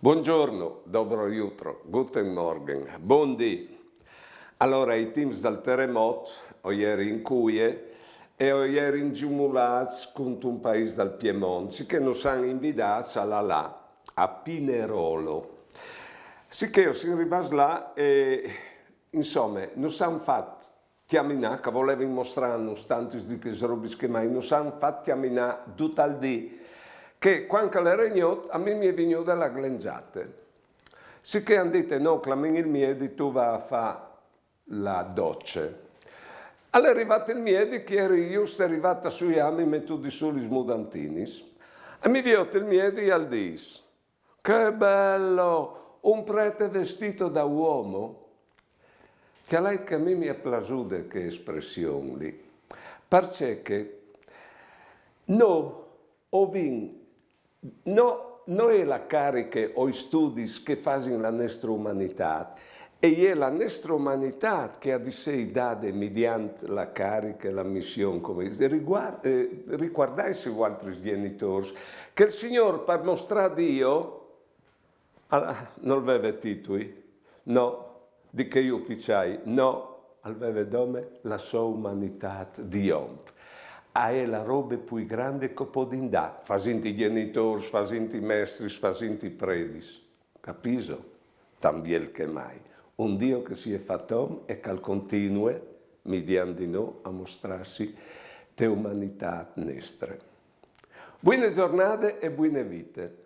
Buongiorno, dobro jutro, guten Morgen, buondì. Allora, i teams dal terremoto, ho ieri in Cuie e ho ieri in Giumulaz con un paese dal Piemonte, che nos hanno invitati a Pinerolo. Sicché io sono rimasto là e, insomma, nos hanno fatto camminare, che volevo mostrare tanti di queste robe che mai, nos hanno fatto camminare tutto il dì, che quando le regnò a me mi è venuta la glengiate. Sicché hanno detto no, clamin il miedi, tu vai a fare la doccia. Allora è arrivato il miedi che eri io, sto arrivata sui ami, metto di soli smudantinis, e mi viota il miedi al dis. Che bello, un prete vestito da uomo. Che a lei che a me mi è piaciuta che espressione lì, perché no, ho vinto. No, non è la carica o i studi che fanno la nostra umanità, e è la nostra umanità che ha di sé date mediante la carica e la missione, come riguardarsi gli altri genitori, che il Signore per mostrare Dio non aveva titoli, no, di che io ufficiai, no, aveva dome la sua umanità di uomo. È la roba più grande che può dare, facendo i genitori, facendo i maestri, facendo i predis. Capiso? También che mai. Un Dio che si è fatto uomo e che continua, mediante noi, a mostrarsi te umanità nostra. Buone giornate e buone vite.